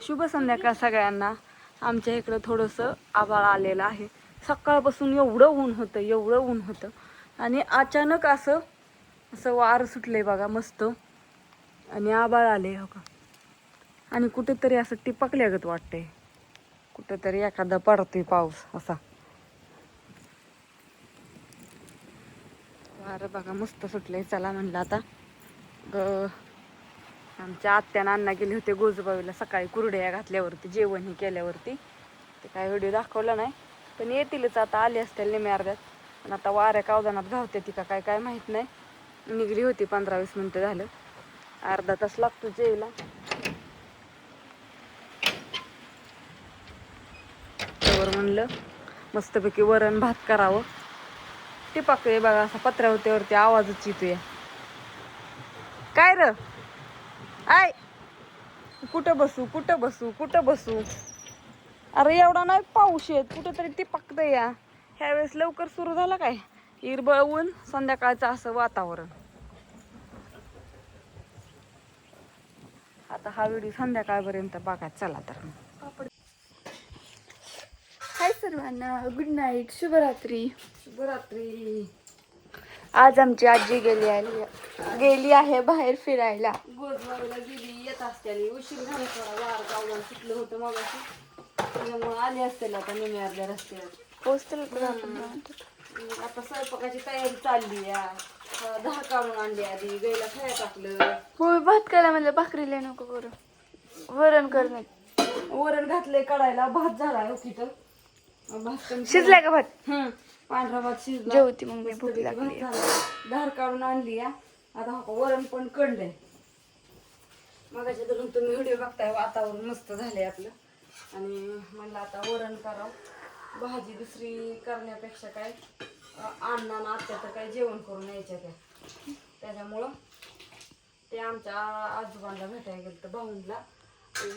शुभ संध्याकाळ सगळ्यांना. आमच्या इकडं थोडंसं आभाळ आलेलं आहे. सकाळपासून एवढं ऊन होतं आणि अचानक असं वार सुटलंय बघा मस्त आणि आभाळ आले हो का. आणि कुठेतरी असं टिपकल्यागत वाटतंय, कुठेतरी एखादा पडतोय पाऊस असा. वारं बघा मस्त सुटलंय. चला म्हणलं आता आमच्या आत्यानं अण्णा गेले होते गोजूबाईला सकाळी कुरड्या घातल्यावरती, जेवण हे केल्यावरती. ते काय व्हिडिओ दाखवला नाही, पण येतीलच आता, आले असतील निम्या अर्ध्यात. पण आता वाऱ्या कावदानात घावते ती का काय माहीत नाही. निघली होती 15-20 मिनटं झालं, अर्धा तास लागतो जेवायला. त्यावर म्हणलं मस्तपैकी वरण भात करावं. ते पाकळे बघा असा पत्र्यावरती आवाजच येतोय. काय र आय, कुठं बसू. अरे एवढा नाही पाऊस येत, कुठंतरी ती पकत या. ह्यावेळेस लवकर सुरू झाला काय, इरबळ ऊन, संध्याकाळचं असं वातावरण. आता हा व्हिडिओ संध्याकाळपर्यंत बघा. चला तर, हाय सर्वांना, गुड नाईट, शुभरात्री. आज आमची आजी गेली आहे बाहेर फिरायला. गोजवाडीला गेली, येत असते उशीर झाला थोडा, वार गावला सुटलं होतं मग त्यामुळे आली असते आता निम्या अर्ध्या रस्त्यावर पोचतील. आता स्वयंपाकाची तयारी चालली या. दहा काढून आणली आधी, गाईला खाया टाकलं. होय, भात करा म्हणलं, भाकरीला नको करू, वरण कर. वरण घातलंय कढायला, भात झालाय तिथं. भात शिजलाय का भात? पांढरा भात शिजला. जेवती मग मी, भूक भात लागली. झाला, धार काढून आणली या. आता वरण पण कडलंय. मगाच्या धरून तुम्ही व्हिडिओ बघताय, वातावरण मस्त झालंय आपलं. आणि म्हणलं आता वरण करावं. भाजी दुसरी करण्यापेक्षा काय, अण्णा ना आत्या तर काय जेवण करून यायच्या त्या, त्याच्यामुळं ते आमच्या आजोबांना भेटायला गेलं तर भाऊंला.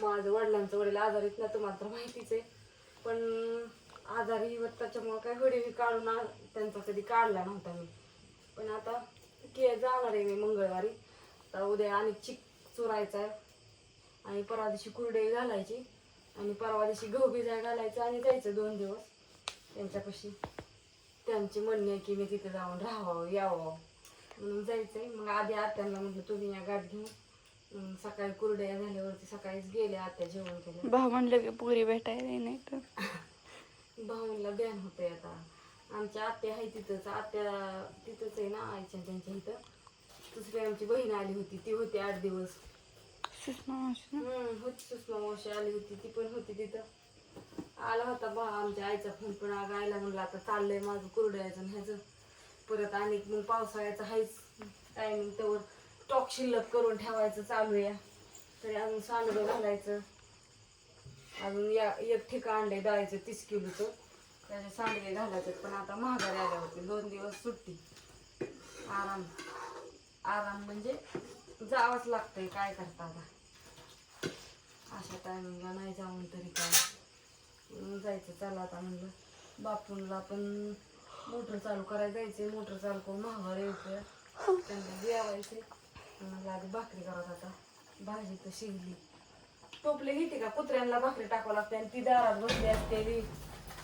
माझं वडिलांचं वडील आजारीत ना, तुम्हाला तर माहितीच आहे. पण आजारी होत त्याच्यामुळं काय व्हिडिओ काढून त्यांचा कधी काढला नव्हता मी. पण आता जाणार आहे मी मंगळवारी. तर उद्या आणि चिक चुरायचा आहे, आणि परवा दिवशी कुरडई घालायची, आणि परवा दिवशी गहू भिजाय घालायचं, आणि जायचं 2 दिवस त्यांच्यापाशी. त्यांची म्हणणे की मी तिथे जाऊन राहावं यावं म्हणून जायचंय. मग आधी आत्यांना म्हटलं तुम्ही या गाठ घेऊन. सकाळी कुरड्या झाल्यावरती सकाळीच गेल्या आत्या, जेवण केलं. भाऊ म्हणलं की पुरी भेटायला नाही तर भाऊला बॅन होते आता. आमच्या आत्या आहे तिथंच, आत्या तिथंच आहे ना आईच्या त्यांच्या इथं. दुसरी आमची बहीण आली होती, ती होती 8 दिवस. सुषमा मावशी ना? होती सुषमा मावशी आली होती, ती पण होती तिथं. आला होता आमच्या आईचा फोन, पण आयला म्हणलं आता चाललंय माझं कुरड्याचं ह्याचं. परत आणि मग पावसाळ्याचं हायच टायमिंग, त्यावर स्टॉक शिल्लक करून ठेवायचं चालू या. तरी अजून सांडगं घालायचं. अजून एक ठिकाण आणलंय दळायचं 30 किलोचं, त्याचे सांडगे घालायचे. पण आता महागारी आल्यावरती 2 दिवस सुट्टी, आराम म्हणजे जावंच लागतंय, काय करता आता. अशा टायमिंगला नाही जाऊन तरी काय जायचं. चला आता म्हणलं बापूंला पण मोटर चालू करायला जायचे. मोटर चालू करून महागारी यायचं, त्यांना जेवायचे. म्हणलं आधी भाकरी करावं. आता भाजी तर शिजली. टोपले घेते का, कुत्र्यांना भाकरी टाकावं लागते, आणि ती दारात बसली असते.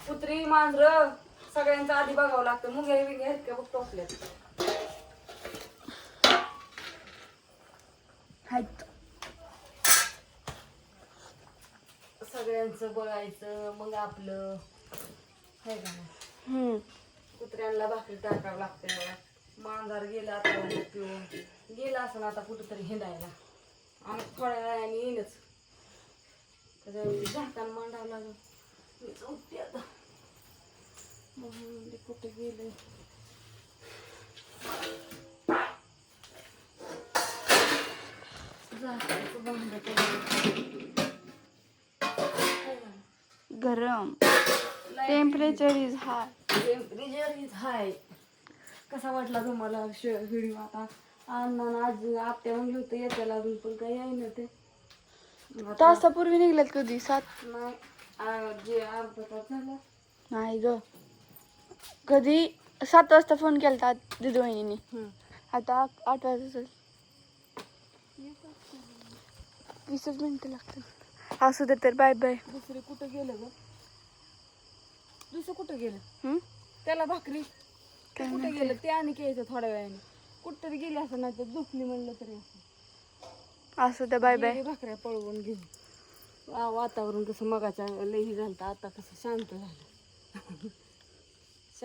कुत्री मांजरं सगळ्यांचं आधी बघावं लागतं. मुंग्या बिंग्या आहेत का बघ टोपल्यात. सगळ्यांचं बघायचं मग आपलं आहे का नाही. कुत्र्यांना भाकरी टाकावं लागतं. मांजर गेला आता पिऊन गेला असं ना, आता कुठंतरी हिंडायला, आणि थोड्या वेळाने येईनच. त्याच्यावरती झाकान मांडावं लागेल. मी जाऊते आता, कुठे गेले. गरम, टेम्परेचर इज हाय. कसा वाटला तुम्हाला व्हिडिओ? आता अण्णा आज आत्या म्हणली होतं येत्याला, अजून पण काही आहे ना. ते तासापूर्वी निघल्यात कधी? 7 नाही, जे अर्धा तास झाला नाही ग, कधी 7 वाजता फोन केला दिदू वहिनीने. आता 8 वाजता 20 मिनिटं लागतात. असू दे तर बाय बाय. दुसरे कुठं गेलं ग? दुसरं कुठं गेलं? त्याला भाकरी ते काय कुठं गेलं ते आणि यायचं थोड्या वेळाने. कुठतरी गेली असं नाही तर दुखली म्हणलं तरी असं. असू दे बाय बाय. गेली भाकऱ्या पळवून घेऊन. वातावरण कसं मगाच्या लई झालं आता कसं शांत झालं.